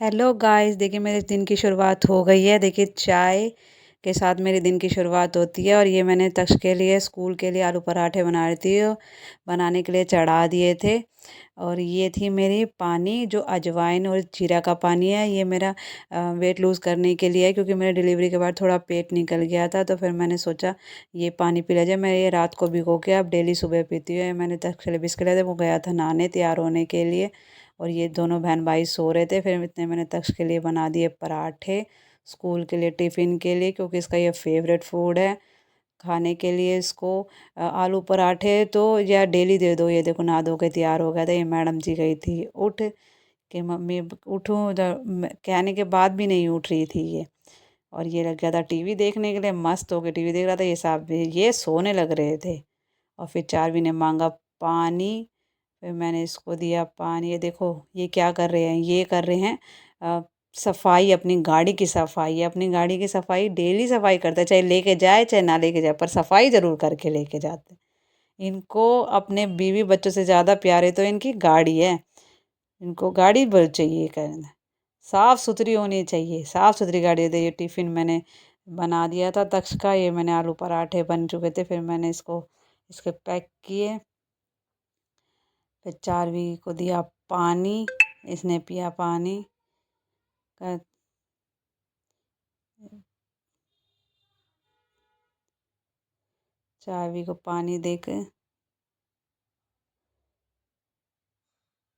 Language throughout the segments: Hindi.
हेलो गाइस, देखिए मेरे दिन की शुरुआत हो गई है। देखिए चाय के साथ मेरे दिन की शुरुआत होती है और ये मैंने तक्ष के लिए स्कूल के लिए आलू पराठे बना रही थी बनाने के लिए चढ़ा दिए थे। और ये थी मेरी पानी जो अजवाइन और जीरा का पानी है। ये मेरा वेट लूज़ करने के लिए है, क्योंकि मेरे डिलीवरी के बाद थोड़ा पेट निकल गया था, तो फिर मैंने सोचा ये पानी पी लिया जाए। मैं ये रात को भिगो के अब डेली सुबह पीती हूँ। मैंने तक्ष के लिए बिस्किट लाए थे, वो गया था नहाने तैयार होने के लिए और ये दोनों बहन भाई सो रहे थे। फिर इतने मैंने तक्ष के लिए बना दिए पराठे स्कूल के लिए, टिफ़िन के लिए, क्योंकि इसका ये फेवरेट फूड है खाने के लिए इसको। आलू पराठे तो या डेली दे दो। ये देखो नहा धो के तैयार हो गया था। ये मैडम जी गई थी उठ के, मम्मी उठूँ कहने के बाद भी नहीं उठ रही थी ये। और ये लग गया था टीवी देखने के लिए, मस्त होकर टीवी देख रहा था। ये साहब ये सोने लग रहे थे। और फिर चारवी ने मांगा पानी, फिर मैंने इसको दिया पानी। ये देखो ये क्या कर रहे हैं, ये कर रहे हैं सफाई, अपनी गाड़ी की सफाई। अपनी गाड़ी की सफाई डेली सफाई करते हैं, चाहे लेके जाए चाहे ना लेके जाए, पर सफाई ज़रूर करके लेके जाते हैं। इनको अपने बीवी बच्चों से ज़्यादा प्यारे तो इनकी गाड़ी है। इनको गाड़ी बहुत चाहिए कहना, साफ़ सुथरी होनी चाहिए, साफ़ सुथरी गाड़ी दे। ये टिफ़िन मैंने बना दिया था तक्ष का। ये मैंने आलू पराठे बन चुके थे, फिर मैंने इसको इसके पैक किए। फिर चारवी को दिया पानी, इसने पिया पानी। चारवी को पानी देकर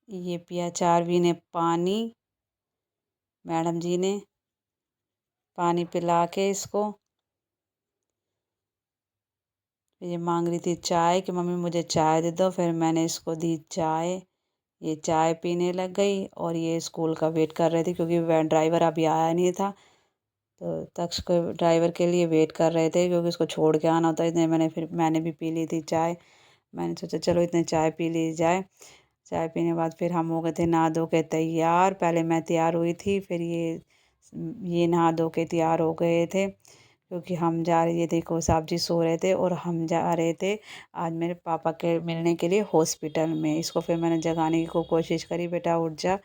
ये पिया चारवी ने पानी। मैडम जी ने पानी पिला के इसको, ये मांग रही थी चाय कि मम्मी मुझे चाय दे दो। फिर मैंने इसको दी चाय। ये चाय पीने लग गई और ये स्कूल का वेट कर रहे थे, क्योंकि वैन ड्राइवर अभी आया नहीं था। तो तक्ष को ड्राइवर के लिए वेट कर रहे थे, क्योंकि उसको छोड़ के आना होता है। इतने मैंने भी पी ली थी चाय। मैंने सोचा चलो इतने चाय पी ली जाए। चाय पीने के बाद फिर हम हो गए थे नहा धो के तैयार। पहले मैं तैयार हुई थी, फिर ये नहा धो के तैयार हो गए थे, क्योंकि हम जा रहे, ये देखो साहब जी सो रहे थे और हम जा रहे थे आज मेरे पापा के मिलने के लिए हॉस्पिटल में। इसको फिर मैंने जगाने की कोशिश करी, बेटा उठ जा।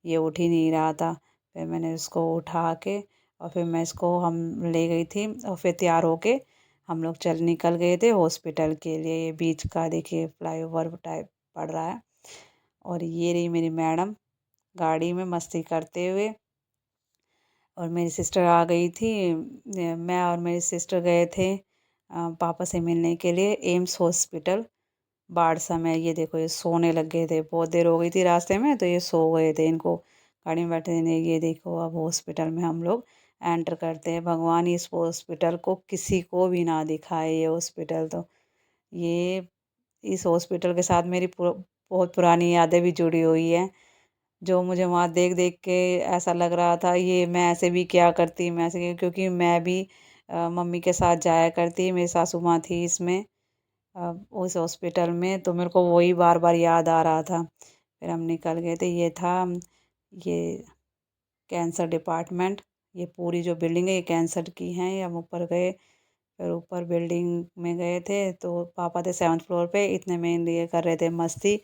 ये उठ ही नहीं रहा था। फिर मैंने उसको उठा के और फिर मैं इसको हम ले गई थी और फिर तैयार होके हम लोग निकल गए थे हॉस्पिटल के लिए। ये बीच का देखिए फ्लाईओवर टाइप पड़ रहा है। और ये रही मेरी मैडम गाड़ी में मस्ती करते हुए। और मेरी सिस्टर आ गई थी। मैं और मेरी सिस्टर गए थे पापा से मिलने के लिए एम्स हॉस्पिटल बाड़सा में। ये देखो ये सोने लग गए थे, बहुत देर हो गई थी रास्ते में, तो ये सो गए थे। इनको गाड़ी में बैठे नहीं। ये देखो अब हॉस्पिटल में हम लोग एंटर करते हैं। भगवान इस हॉस्पिटल को किसी को भी ना दिखाए। ये हॉस्पिटल तो ये इस हॉस्पिटल के साथ मेरी बहुत पुरानी यादें भी जुड़ी हुई हैं, जो मुझे वहाँ देख देख के ऐसा लग रहा था ये मैं ऐसे भी क्या करती, मैं ऐसे, क्योंकि मैं भी मम्मी के साथ जाया करती। मेरी सासू माँ थी इसमें उस हॉस्पिटल में, तो मेरे को वही बार बार याद आ रहा था। फिर हम निकल गए थे। ये था ये कैंसर डिपार्टमेंट। ये पूरी जो बिल्डिंग है ये कैंसर की है। ये हम ऊपर गए, फिर ऊपर बिल्डिंग में गए थे, तो पापा थे 7th फ्लोर पे। इतने में ये कर रहे थे मस्ती।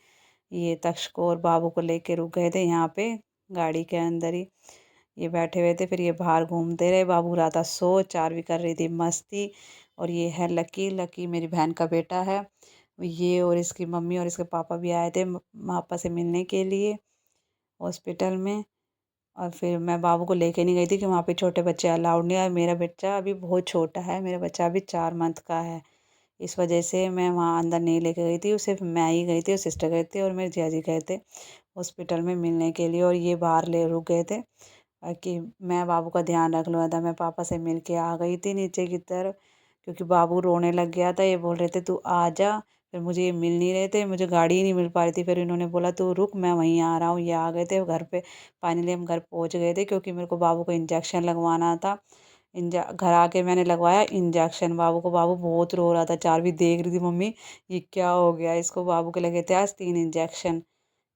ये तक्ष को और बाबू को लेके रुक गए थे यहाँ पे गाड़ी के अंदर ही। ये बैठे हुए थे, फिर ये बाहर घूमते रहे। बाबू रहा था सो, चारवी कर रही थी मस्ती। और ये है लकी। लकी मेरी बहन का बेटा है। ये और इसकी मम्मी और इसके पापा भी आए थे पापा से मिलने के लिए हॉस्पिटल में। और फिर मैं बाबू को लेके नहीं गई थी कि वहाँ पे छोटे बच्चे अलाउड नहीं है, और मेरा बच्चा अभी बहुत छोटा है। मेरा बच्चा अभी 4 मंथ का है। इस वजह से मैं वहाँ अंदर नहीं लेके गई थी। सिर्फ मैं ही गई थी और सिस्टर गए थे और मेरे जिया जी गए थे हॉस्पिटल में मिलने के लिए। और ये बाहर ले रुक गए थे कि मैं बाबू का ध्यान रख लूँ था। मैं पापा से मिल के आ गई थी नीचे की तरफ, क्योंकि बाबू रोने लग गया था। ये बोल रहे थे तू आ जा। फिर मुझे ये मिल नहीं रहे थे, मुझे गाड़ी ही नहीं मिल पा रही थी। फिर इन्होंने बोला तू रुक, मैं वहीं आ रहा हूँ। ये आ गए थे घर पे। फाइनली हम घर पहुँच गए थे, क्योंकि मेरे को बाबू को इंजेक्शन लगवाना था। घर आके मैंने लगवाया इंजेक्शन बाबू को। बाबू बहुत रो रहा था। चारवी देख रही थी मम्मी ये क्या हो गया इसको। बाबू के लगे थे आज 3 इंजेक्शन।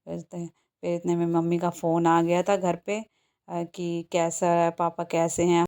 फिर इतने में मम्मी का फ़ोन आ गया था घर पे कि कैसा है पापा, कैसे हैं।